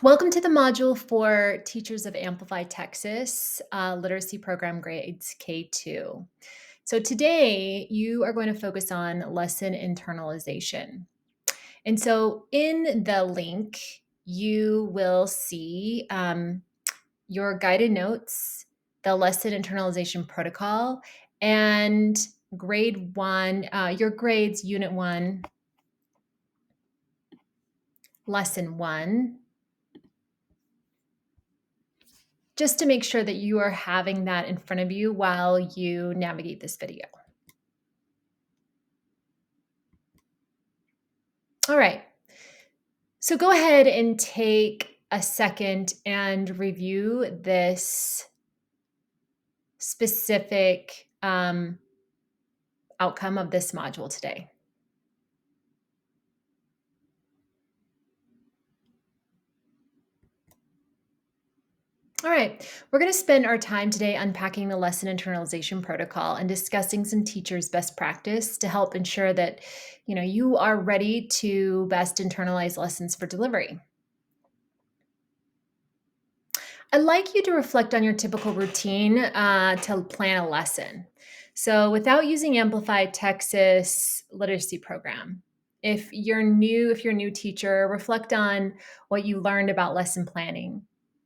Welcome to the module for teachers of Amplify, Texas, literacy program grades K-2. So today you are going to focus on lesson internalization. And so in the link, you will see your guided notes, the lesson internalization protocol, and grade one, your grades, unit one, lesson one, just to make sure that you are having that in front of you while you navigate this video. All right, so go ahead and take a second and review this specific outcome of this module today. All right, we're going to spend our time today unpacking the lesson internalization protocol and discussing some teachers' best practice to help ensure that you are ready to best internalize lessons for delivery. I'd like you to reflect on your typical routine to plan a lesson. So without using Amplify Texas literacy program, if you're a new teacher, reflect on what you learned about lesson planning.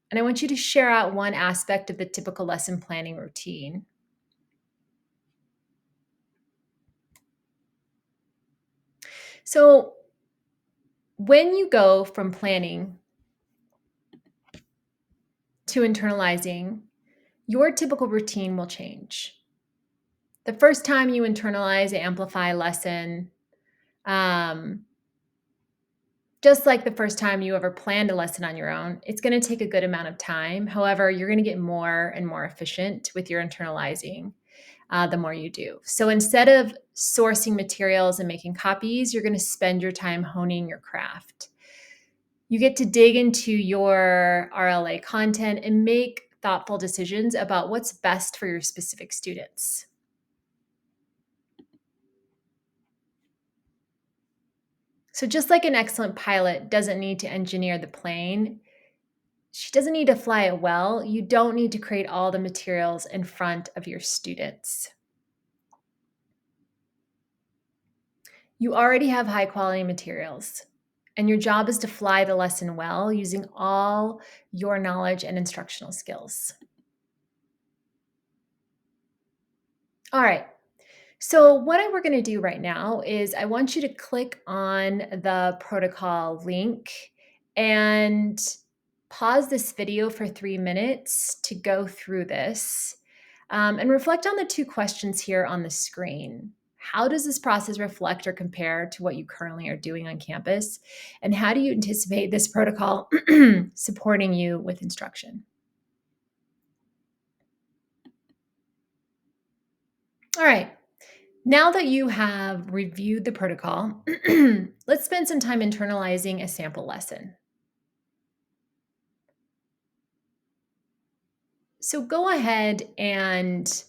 And I want you to share out one aspect of the typical lesson planning routine. So when you go from planning to internalizing, your typical routine will change. The first time you internalize an Amplify lesson, just like the first time you ever planned a lesson on your own, it's going to take a good amount of time. However, you're going to get more and more efficient with your internalizing the more you do. So instead of sourcing materials and making copies, you're going to spend your time honing your craft. You get to dig into your RLA content and make thoughtful decisions about what's best for your specific students. So just like an excellent pilot doesn't need to engineer the plane, she doesn't need to fly it well. You don't need to create all the materials in front of your students. You already have high quality materials, and your job is to fly the lesson well using all your knowledge and instructional skills. All right. So what we're going to do right now is I want you to click on the protocol link and pause this video for 3 minutes to go through this and reflect on the two questions here on the screen. How does this process reflect or compare to what you currently are doing on campus? And how do you anticipate this protocol supporting you with instruction? All right. Now that you have reviewed the protocol, let's spend some time internalizing a sample lesson. So go ahead and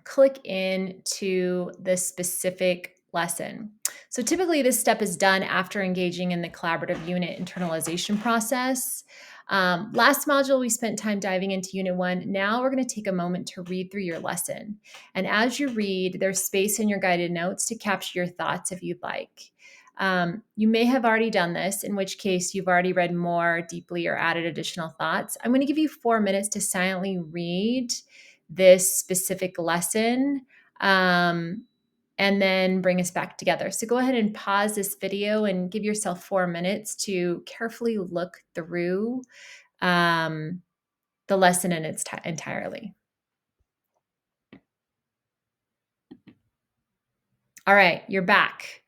click into the specific lesson. So typically this step is done after engaging in the collaborative unit internalization process. Last module, we spent time diving into Unit 1. Now we're going to take a moment to read through your lesson. And as you read, there's space in your guided notes to capture your thoughts if you'd like. You may have already done this, in which case you've already read more deeply or added additional thoughts. I'm going to give you 4 minutes to silently read this specific lesson and then bring us back together. So go ahead and pause this video and give yourself 4 minutes to carefully look through the lesson in its entirely. All right, you're back.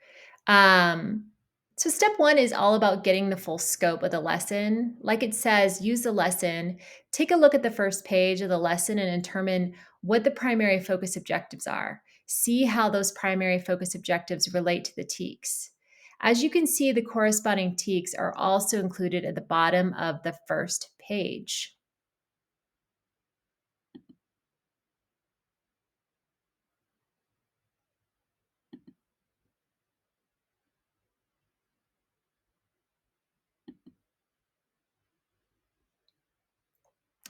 So step 1 is all about getting the full scope of the lesson. Like it says, use the lesson, take a look at the first page of the lesson and determine what the primary focus objectives are. See how those primary focus objectives relate to the TEKS. As you can see, the corresponding TEKS are also included at the bottom of the first page.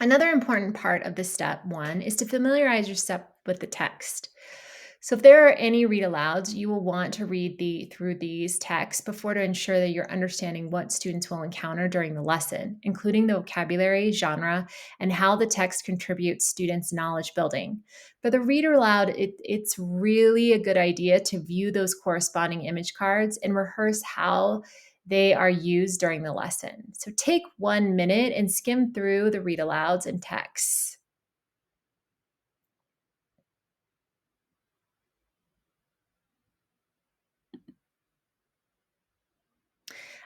Another important part of the step one is to familiarize yourself with the text. So if there are any read alouds, you will want to read through these texts before to ensure that you're understanding what students will encounter during the lesson, including the vocabulary, genre, and how the text contributes students' knowledge building. For the reader aloud, it's really a good idea to view those corresponding image cards and rehearse how they are used during the lesson. So take 1 minute and skim through the read alouds and texts.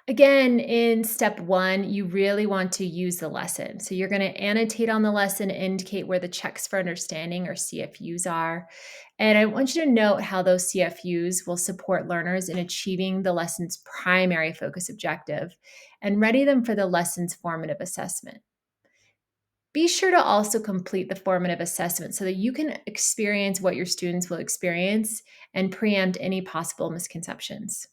Again, in step one, you really want to use the lesson. So you're going to annotate on the lesson, indicate where the checks for understanding or CFUs are. And I want you to note how those CFUs will support learners in achieving the lesson's primary focus objective and ready them for the lesson's formative assessment. Be sure to also complete the formative assessment so that you can experience what your students will experience and preempt any possible misconceptions.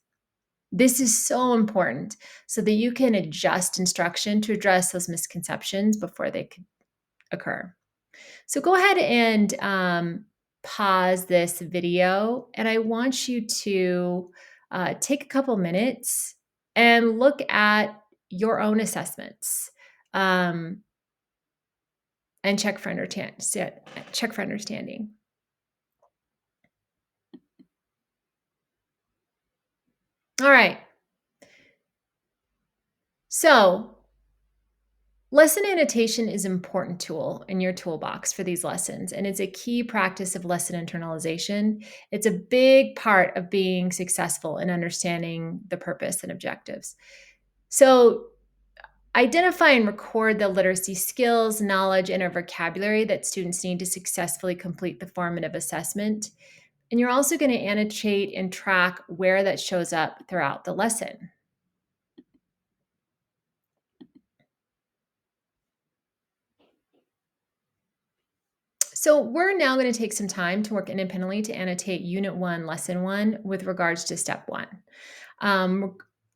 This is so important so that you can adjust instruction to address those misconceptions before they could occur. So go ahead and pause this video, and I want you to take a couple minutes and look at your own assessments and check for understanding. All right. So lesson annotation is an important tool in your toolbox for these lessons, and it's a key practice of lesson internalization. It's a big part of being successful in understanding the purpose and objectives. So, identify and record the literacy skills, knowledge, and or vocabulary that students need to successfully complete the formative assessment. And you're also going to annotate and track where that shows up throughout the lesson. So we're now going to take some time to work independently to annotate Unit 1, Lesson 1 with regards to Step 1.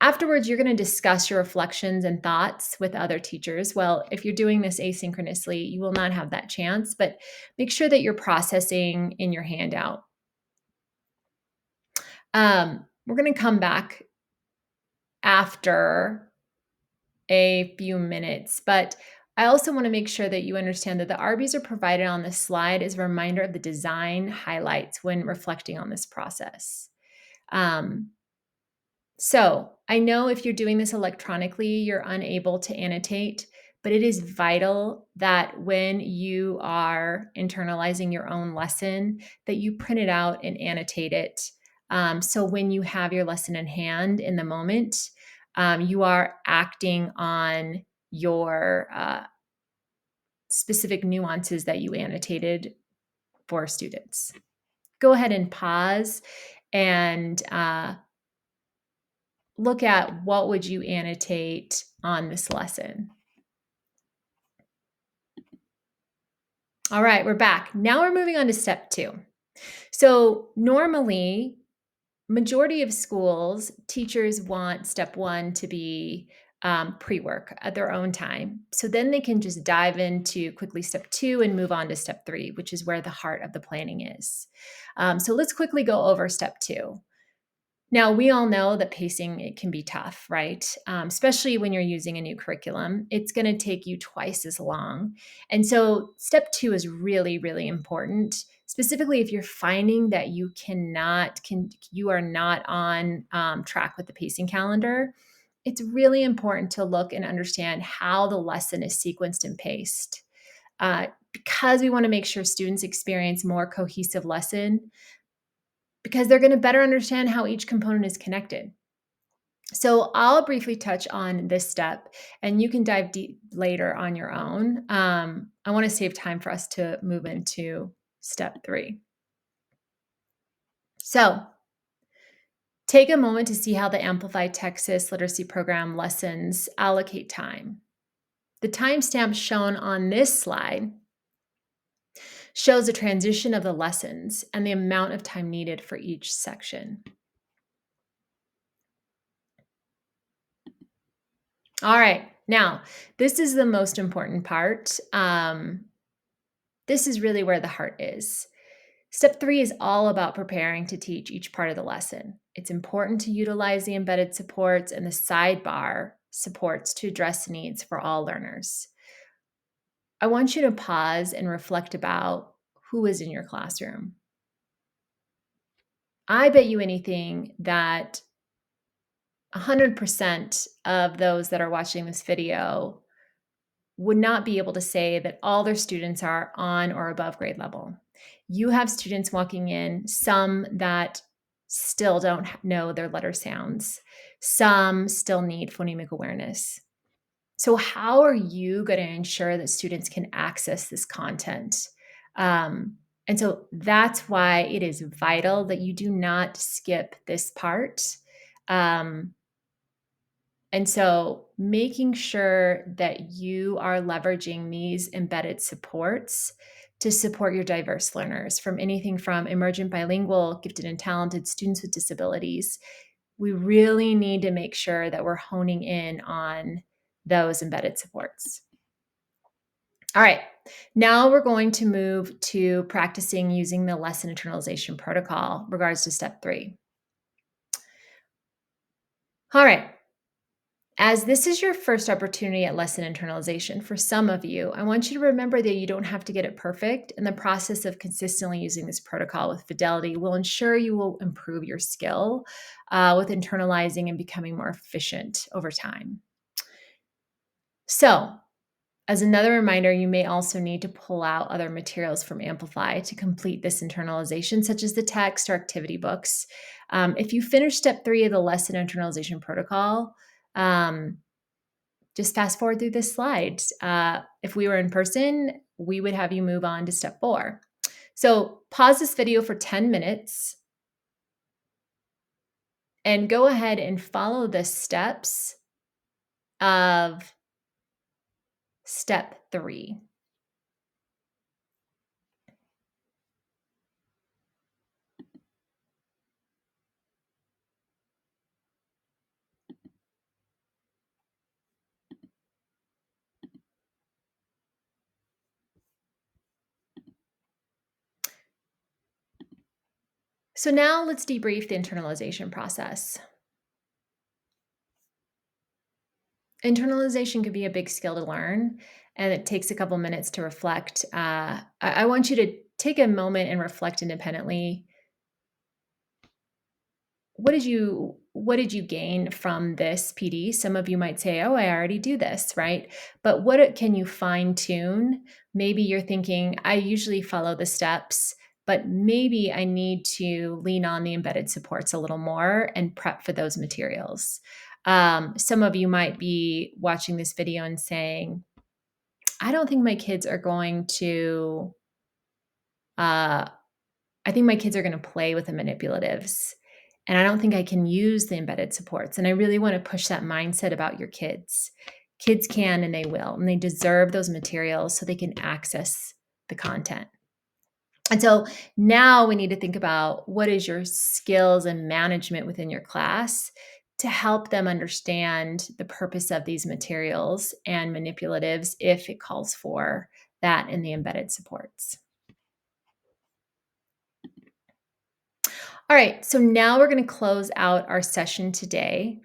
Afterwards, you're going to discuss your reflections and thoughts with other teachers. Well, if you're doing this asynchronously, you will not have that chance, but make sure that you're processing in your handout. We're going to come back after a few minutes, but I also want to make sure that you understand that the RBs are provided on this slide as a reminder of the design highlights when reflecting on this process. So I know if you're doing this electronically, you're unable to annotate, but it is vital that when you are internalizing your own lesson, that you print it out and annotate it. So when you have your lesson in hand in the moment, you are acting on your specific nuances that you annotated for students. Go ahead and pause and look at what would you annotate on this lesson. All right, we're back. Now we're moving on to step 2. So normally, majority of schools, teachers want step 1 to be pre-work at their own time. So then they can just dive into quickly step 2 and move on to step 3, which is where the heart of the planning is. So let's quickly go over step 2. Now, we all know that pacing, it can be tough, right? Especially when you're using a new curriculum. It's going to take you twice as long. And so step 2 is really, really important, specifically if you're finding that you are not on track with the pacing calendar. It's really important to look and understand how the lesson is sequenced and paced. Because we want to make sure students experience more cohesive lesson, because they're going to better understand how each component is connected. So I'll briefly touch on this step, and you can dive deep later on your own. I want to save time for us to move into step 3. So take a moment to see how the Amplify Texas Literacy Program lessons allocate time. The timestamp shown on this slide shows a transition of the lessons and the amount of time needed for each section. All right, Now, this is the most important part. This is really where the heart is. Step 3 is all about preparing to teach each part of the lesson. It's important to utilize the embedded supports and the sidebar supports to address needs for all learners. I want you to pause and reflect about who is in your classroom. I bet you anything that 100% of those that are watching this video would not be able to say that all their students are on or above grade level. You have students walking in, some that still don't know their letter sounds, some still need phonemic awareness. So, how are you going to ensure that students can access this content? And so that's why it is vital that you do not skip this part. Um, and so making sure that you are leveraging these embedded supports to support your diverse learners from anything from emergent bilingual, gifted and talented students with disabilities. We really need to make sure that we're honing in on those embedded supports. All right, now we're going to move to practicing using the lesson internalization protocol regards to step 3. All right, as this is your first opportunity at lesson internalization, for some of you, I want you to remember that you don't have to get it perfect, and the process of consistently using this protocol with fidelity will ensure you will improve your skill with internalizing and becoming more efficient over time. So, as another reminder, you may also need to pull out other materials from Amplify to complete this internalization, such as the text or activity books. If you finish step 3 of the lesson internalization protocol, just fast forward through this slide. If we were in person, we would have you move on to step 4. So pause this video for 10 minutes and go ahead and follow the steps of step 3. So now let's debrief the internalization process. Internalization could be a big skill to learn, and it takes a couple minutes to reflect. I want you to take a moment and reflect independently. What did you gain from this PD? Some of you might say, "Oh, I already do this," right? But can you fine tune? Maybe you're thinking, "I usually follow the steps, but maybe I need to lean on the embedded supports a little more and prep for those materials." Some of you might be watching this video and saying, "I don't think my kids are going to. Uh, I think my kids are going to play with the manipulatives." And I don't think I can use the embedded supports. And I really want to push that mindset about your kids. Kids can and they will, and they deserve those materials so they can access the content. And so now we need to think about what is your skills and management within your class to help them understand the purpose of these materials and manipulatives if it calls for that in the embedded supports. All right, so now we're going to close out our session today.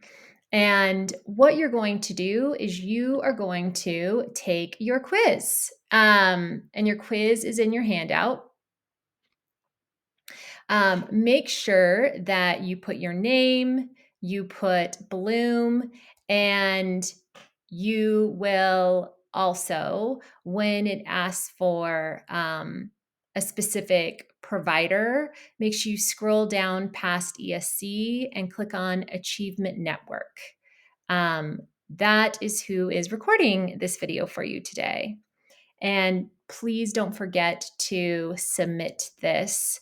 And what you're going to do is you are going to take your quiz. And your quiz is in your handout. Make sure that you put your name, you put Bloom, and you will also, when it asks for a specific provider, make sure you scroll down past ESC and click on Achievement Network. That is who is recording this video for you today. And please don't forget to submit this.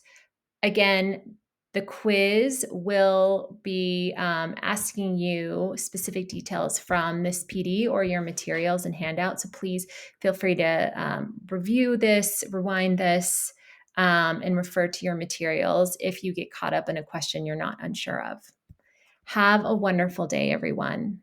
Again, the quiz will be asking you specific details from this PD or your materials and handouts. So please feel free to review this, rewind this, and refer to your materials if you get caught up in a question you're not unsure of. Have a wonderful day, everyone.